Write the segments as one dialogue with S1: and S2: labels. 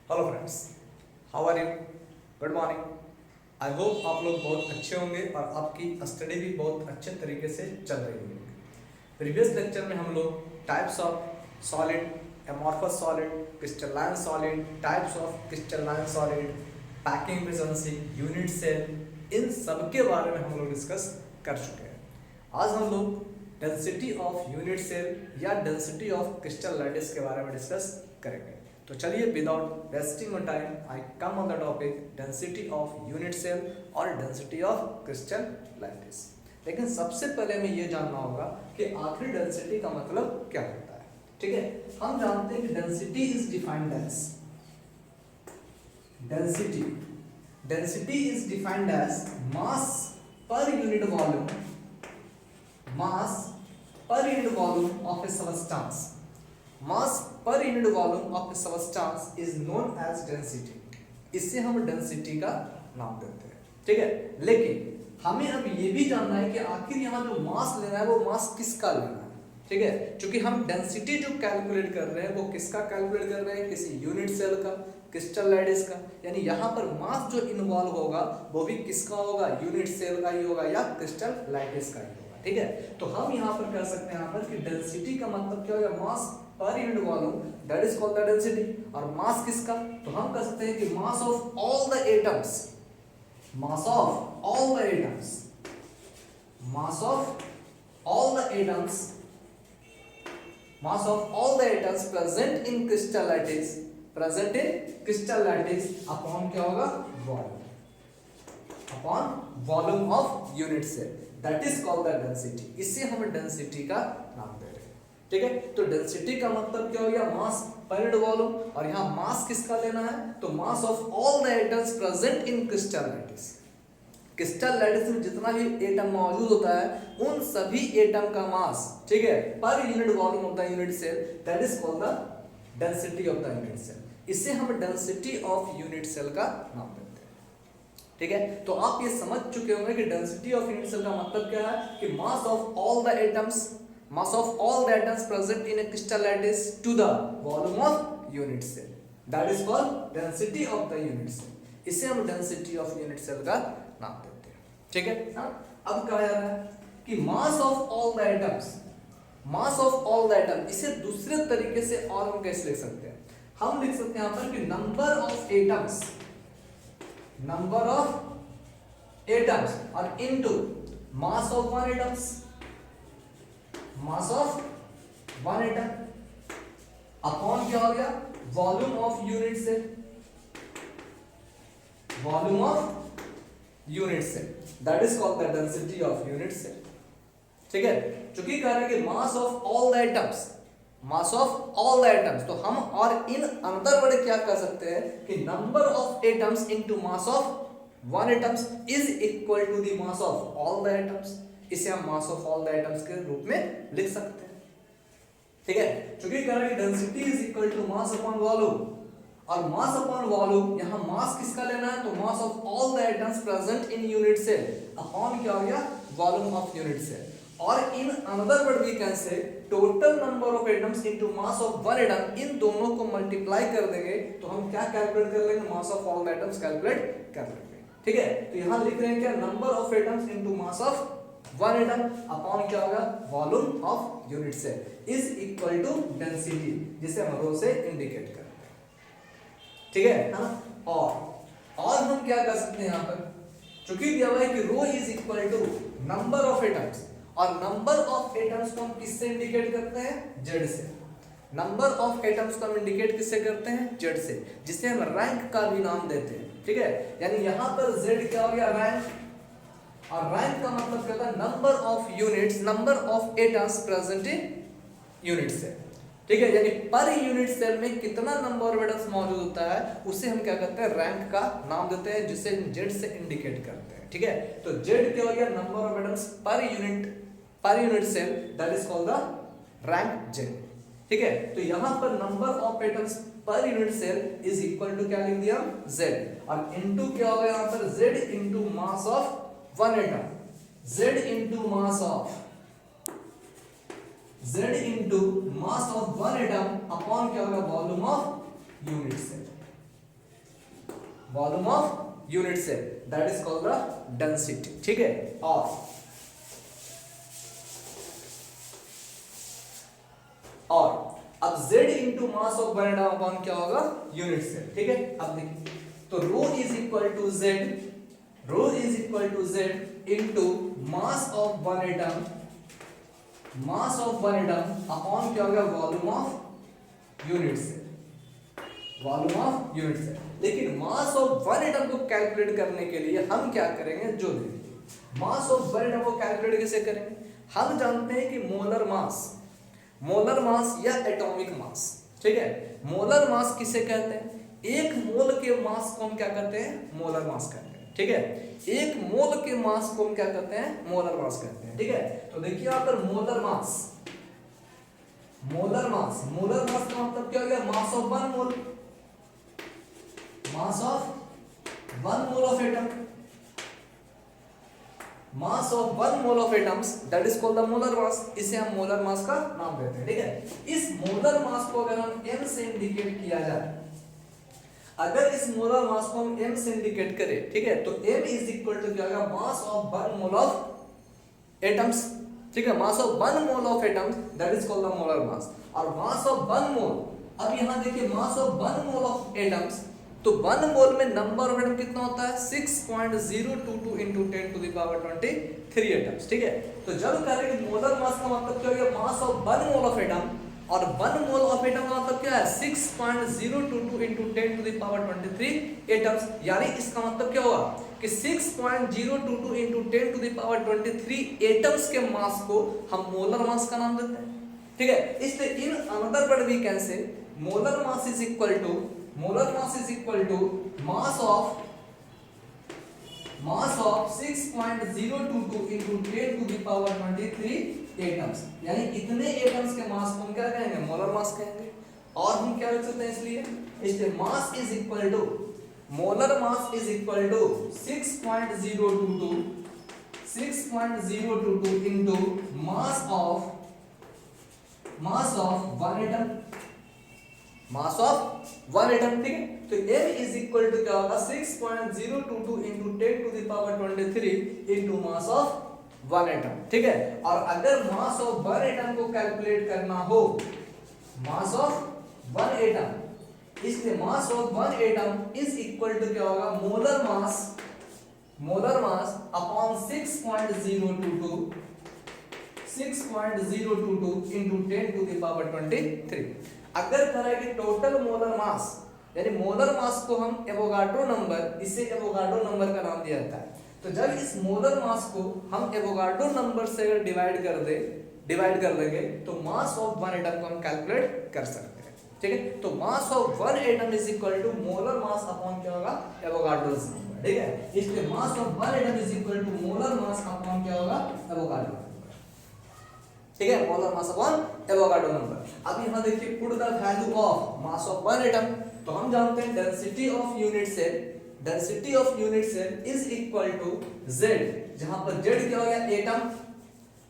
S1: Hello friends, how are you? Good morning. I hope आप लोग बहुत अच्छे होंगे और आपकी स्टडी भी बहुत अच्छे तरीके से चल रही होगी। प्रीवियस लेक्चर में हम लोग types of solid, amorphous solid, crystalline solid, types of crystalline solid, packing efficiency, unit cell, इन सब के बारे में हम लोग डिस्कस कर चुके हैं। आज हम लोग डेंसिटी ऑफ यूनिट सेल या डेंसिटी ऑफ क्रिस्टल लैटिस के बारे में डिस्कस करेंगे। तो चलिए without wasting time I come on the topic density of unit cell और डेंसिटी ऑफ क्रिस्टल लैटिस। लेकिन सबसे पहले हमें ये जानना होगा कि आखिर डेंसिटी का मतलब क्या होता है। ठीक है, हम जानते हैं कि density is defined as density is defined as mass per unit volume, mass per unit volume of a substance, mass per unit volume of a substance is known as density. इससे हम डेंसिटी का नाम देते हैं। ठीक है, लेकिन हमें अब ये भी जानना है कि आखिर यहाँ जो मास लेना है वो मास किसका लेना है। ठीक है, क्योंकि हम डेंसिटी जो कैलकुलेट कर रहे हैं वो किसका कैलकुलेट कर रहे हैं, किसी यूनिट सेल का, क्रिस्टल लैटिस का। यानी यहाँ पर मास जो इन्वॉल्व होगा वो भी किसका होगा, यूनिट सेल का ही होगा या क्रिस्टल लैटिस का ही होगा। ठीक है, तो हम यहाँ पर कह सकते हैं यहाँ पर कि डेंसिटी का मतलब क्या होगा, mass per unit volume, that is called the density. और मास किसका, तो हम कह सकते हैं कि mass of all the atoms, mass of all the atoms, mass of all the atoms, mass of all the atoms present in crystal lattice, present in crystal lattice upon क्या होगा, volume, upon volume of unit cell, that is called the density. इससे हम density का नाम दे रहे हैं। ठीक है, तो डेंसिटी का मतलब क्या हो गया, मास पर यूनिट वॉल्यूम। और यहाँ मास किसका लेना है, तो mass of all the atoms present in crystal lattice. Crystal lattice में जितना भी एटम मौजूद होता है उन सभी एटम का मास, ठीक है, per unit volume of the unit cell, that is called the density of the unit cell. इससे हम डेंसिटी ऑफ यूनिट सेल का नाम देते हैं। ठीक है, तो आप ये समझ चुके होंगे कि डेंसिटी ऑफ यूनिट सेल का मतलब क्या है कि mass of all the atoms, mass of all the atoms present in a crystal lattice to the volume of unit cell, that is called density of the unit cell। इसे हम density of unit cell का नाम देते हैं। ठीक है, अब कहा जा रहा है कि mass of all the atoms, mass of all the atoms, इसे दूसरे तरीके से और हम कैसे लिख सकते हैं, हम लिख सकते हैं यहाँ पर कि number of atoms, number of atoms और into mass of one atoms, mass of one atom upon क्या हो गया, volume of unit cell, volume of unit cell, that is called the density of unit cell. ठीक है, चूंकि कह रहे हैं कि mass of all the atoms, mass of all the atoms, तो हम और इन अंदर वर्ड क्या कर सकते हैं कि number of atoms into mass of one atoms is equal to the mass of all the atoms. इसे हम mass of all the atoms के रूप में लिख सकते हैं। ठीक है, क्योंकि कह रहे हैं density is equal to mass upon volume, और मास अपॉन वॉल्यूम, यहां मास किसका लेना है, तो mass of all the atoms present in unit cell upon क्या हो गया, वॉल्यूम ऑफ यूनिट सेल। और in another word we can say total number of atoms into mass of one atom, इन दोनों को मल्टीप्लाई कर देंगे तो हम क्या कैलकुलेट कर लेंगे, मास of all the atoms calculate कर लेंगे। ठीक है, तो यहां लिख रहे हैं क्या, number of atoms into mass of one atom upon क्या होगा, volume of unit cell is equal to density, जिसे हम रो से इंडिकेट करते हैं। ठीक है ना, और हम क्या कर सकते हैं यहाँ पर, चूंकि दिया हुआ है कि rho is equal to number of atoms, और नंबर ऑफ एटम्स को हम किससे इंडिकेट करते हैं, जेड से। नंबर ऑफ एटम्स को हम इंडिकेट किससे करते हैं, जेड से, जिसे हम रैंक का भी नाम देते हैं। ठीक है, यानी यहाँ पर जेड क्या हो गया, रैंक, और रैंक का मतलब क्या होता है, number of units, number of atoms present in unit cell. ठीक है, यानी पर यूनिट सेल में कितना नंबर ऑफ एटम्स मौजूद होता है उसे हम क्या करते हैं, रैंक का नाम देते हैं, जिसे जेड से इंडिकेट करते हैं। ठीक है, तो जेड क्या हो गया, number of atoms per unit cell, that is called the rank Z. ठीक है, तो यहां पर number of atoms per unit cell is equal to क्या लिख दिया, जेड, और इनटू क्या होगा यहाँ पर, Z into mass of one atom, z into mass of z into mass of one atom upon क्या होगा, volume of unit cell. Volume of unit cell, that is called the density. ठीक है, और अब Z into mass of one atom upon क्या होगा, unit cell. ठीक है, अब देखिए तो rho is equal to Z into mass of one atom, mass of one atom upon क्या होगा, volume of unit cell, volume of unit cell. लेकिन मास ऑफ वन एटम को कैलकुलेट करने के लिए हम क्या करेंगे, जो देखिए मास ऑफ वन एटम को कैलकुलेट कैसे करेंगे, हम जानते हैं कि मोलर मास या एटॉमिक मास। ठीक है, मोलर मास किसे कहते हैं, एक मोल के मास को हम क्या कहते हैं, मोलर मास कहते हैं। ठीक है, एक मोल के मास को हम क्या कहते हैं, मोलर मास कहते हैं। ठीक है, तो देखिए यहाँ पर मोलर मास का मतलब क्या हो गया, मास of one mole, mass of one mole of atom, mass of one mole of atoms, that is called the molar mass. इसे हम मोलर मास का नाम देते हैं। ठीक है, इस मोलर मास को अगर हम m से इंडिकेट किया जाए, अगर इस मोलर मास को हम m से इंडिकेट करें, ठीक है, तो m इज इक्वल टू क्या होगा, मास of one mole of atoms. ठीक है, मास of one mole of atoms, that is called the molar mass. और मास ऑफ वन मोल, अब यहां देखिए मास of one mole of atoms, तो वन मोल में नंबर ऑफ एटम कितना होता है, 6.022 into 10 to the power 23 atoms. ठीक है, तो जब कह रहे हैं मोलर मास का मतलब क्या हो गया, मास of one mole of atom, और वन मोल ऑफ एटम का मतलब क्या है, 6.022 into 10 to the power 23 atoms. यानी इसका मतलब क्या होगा कि 6.022 into 10 to the power 23 atoms के मास को हम मोलर मास का नाम देते हैं। ठीक है, इसलिए in another word we can say molar mass is equal to mass of 6.022 into 10 to the power 23 atoms. यानी इतने एटम्स के मास को हम क्या कहेंगे, मोलर मास कहेंगे। और हम क्या लिख सकते हैं, इसलिए mass is equal to, molar mass is equal to 6.022 into mass of one atom, mass of one atom. ठीक है, तो m इज इक्वल टू क्या होगा, 6.022 into 10 to the power 23 into mass of one atom. ठीक है, और अगर mass of one atom को कैलकुलेट करना हो, मास ऑफ वन एटम, इसलिए mass of one atom is equal to क्या होगा, molar mass upon 6.022 into 10 to the power 23। अगर करें कि टोटल मोलर मास, यानी मोलर मास को हम एवोगाड्रो नंबर, इसे एवोगाड्रो नंबर का नाम दिया जाता है। तो जब इस मोलर मास को हम एवोगाड्रो नंबर से अगर डिवाइड कर देंगे तो मास ऑफ वन एटम को हम कैलकुलेट कर सकते हैं। ठीक है, तो mass of one atom is equal to molar mass upon क्या होगा, एवोगाड्रोस नंबर। ठीक है, इसलिए mass of one atom is equal to molar mass upon क्या होगा, एवोगाड्रो। ठीक है, molar mass upon Avogadro number. अब यहां देखिए put the value of mass of one atom, तो हम जानते हैं density of unit cell is equal to z, जहां पर z क्या हो गया, atom,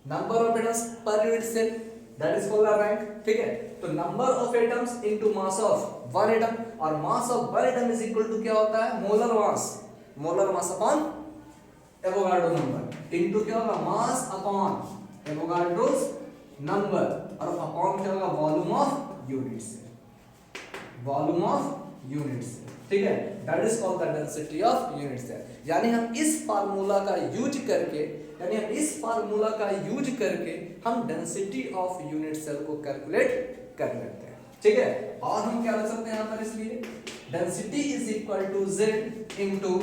S1: number of atoms per unit cell, that is called rank. ठीक है, तो number of atoms into mass of one atom, और mass of one atom is equal to क्या होता है, molar mass upon Avogadro number into क्या होगा, mass upon Avogadro's number, और अपॉन क्या होगा, वॉल्यूम ऑफ यूनिट सेल। ठीक है, that is called the density of unit cell. यानी हम इस फार्मूला का यूज करके हम डेंसिटी ऑफ यूनिट सेल को कैलकुलेट कर लेते हैं। ठीक है, और हम क्या लिख सकते हैं यहाँ पर, इसलिए density is equal to z into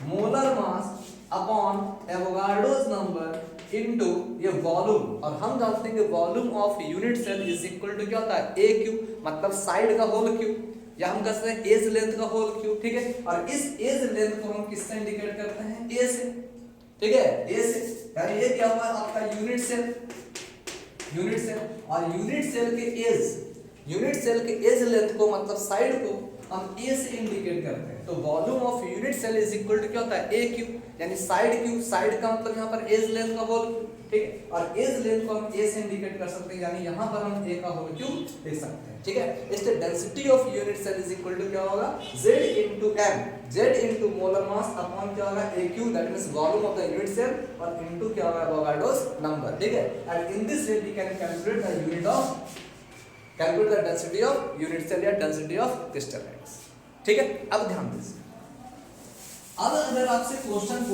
S1: molar mass upon Avogadro's number into ये वॉल्यूम, और हम जानते हैं कि volume of unit cell is equal to क्या होता है, ए क्यू, मतलब साइड का होल क्यू, या हम कह सकते हैं एज लेंथ का होल क्यू। ठीक है, और इस एज लेंथ को हम किससे इंडिकेट करते हैं, ए से। ठीक है, ए से, यानी ये क्या हुआ आपका यूनिट सेल, और यूनिट सेल के एज लेंथ को, मतलब साइड को हम ए से इंडिकेट करते हैं, तो volume of unit cell is equal to क्या होता है ए क्यू, यानी साइड क्यू, साइड का मतलब यहाँ पर एज लेंथ का होल, ठीक है, और एज लेंथ को हम ए से इंडिकेट कर सकते हैं, यानी यहाँ पर हम ए का होल क्यू ले सकते हैं, ठीक है। इसलिए density of unit cell is equal to क्या होगा, z into m, z into molar mass upon क्या होगा a cube, that means volume of the unit cell, और इनटू क्या होगा एवोगाड्रोस नंबर, ठीक है। And in this way we can calculate the unit of calculate the density of unit cell या density of crystallites, ठीक है। अब ध्यान दीजिए, अब अगर आपसे क्वेश्चन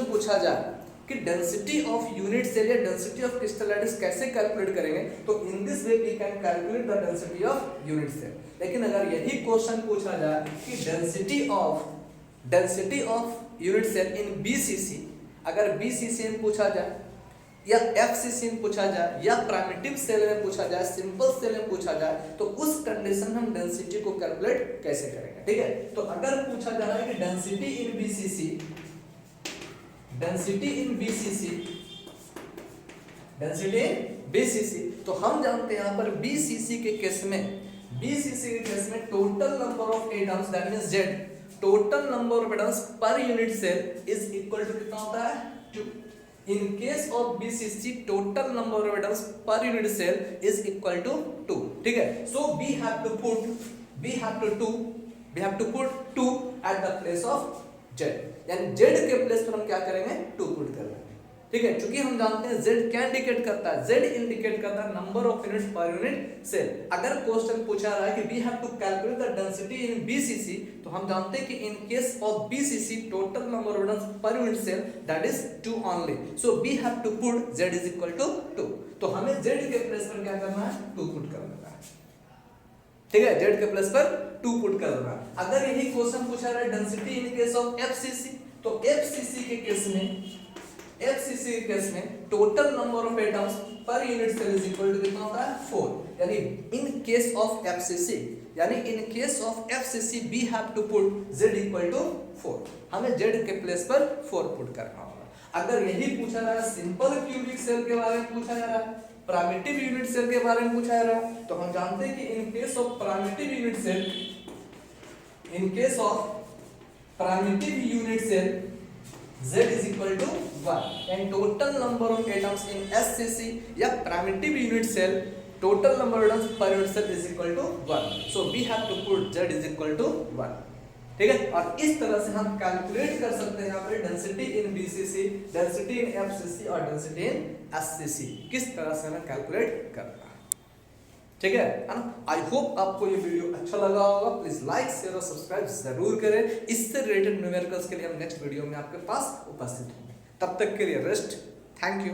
S1: पूछा जाए कि डेंसिटी ऑफ यूनिट सेल या डेंसिटी ऑफ क्रिस्टलाइट्स कैसे कैलकुलेट करेंगे, तो in this way we can calculate the density of unit cell. लेकिन अगर यही क्वेश्चन पूछा जाए कि density of unit cell in BCC, अगर बीसीसी में पूछा जाए या एफसीसी में पूछा जाए या प्राइमिटिव सेल में पूछा जाए, सिंपल सेल में पूछा जाए, तो उस कंडीशन में हम डेंसिटी को कैलकुलेट कैसे करेंगे, ठीक है। तो अगर पूछा जा रहा है कि डेंसिटी इन बीसीसी, तो हम जानते हैं यहाँ पर बीसीसी के केस में total number of atoms, that means Z, total number of atoms per unit cell is equal to कितना होता है 2। In case of BCC, total number of atoms per unit cell is equal to 2, ठीक है। So we have to put 2 at the place of Z, यानी Z के place पर हम क्या करेंगे 2 पुट कर लेंगे, ठीक है। क्योंकि हम जानते हैं Z क्या इंडिकेट करता है, Z इंडिकेट करता है number of units per unit cell. अगर क्वेश्चन पूछा रहा है कि we have to calculate the density in BCC, तो हम जानते हैं कि in case of BCC total number of atoms per unit cell that is 2 only, so we have to put Z is equal to 2। तो हमें Z के place पर क्या करना है 2 पुट कर देना है, ठीक है, Z के प्लेस पर 2 पुट कर देना है। अगर यही क्वेश्चन पूछा रहा है density in case of FCC, तो FCC के केस में total number of atoms per unit cell is equal to कितना होता है 4, यानी in case of FCC we have to put Z equal to 4, हमें Z के प्लेस पर 4 पुट करना होगा। अगर यही पूछा जा रहा है सिंपल क्यूबिक सेल के बारे में पूछा जा रहा है, प्राइमिटिव यूनिट सेल के बारे में पूछा जा रहा है, तो हम जानते हैं कि in case of primitive unit cell Z is equal to 1 and total number of atoms in SCC या primitive unit cell total number of atoms per unit cell is equal to 1, so we have to put Z is equal to 1, ठीक है। और इस तरह से हम calculate कर सकते हैं यहाँ पर density in BCC, density in FCC और डेंसिटी इन SCC, किस तरह से हमें कैलकुलेट करना है, ठीक है ना। आई होप आपको ये वीडियो अच्छा लगा होगा। प्लीज लाइक शेयर और सब्सक्राइब जरूर करें। इससे रिलेटेड न्यूमेरिकल्स के लिए हम नेक्स्ट वीडियो में आपके पास उपस्थित होंगे। तब तक के लिए रेस्ट, थैंक यू।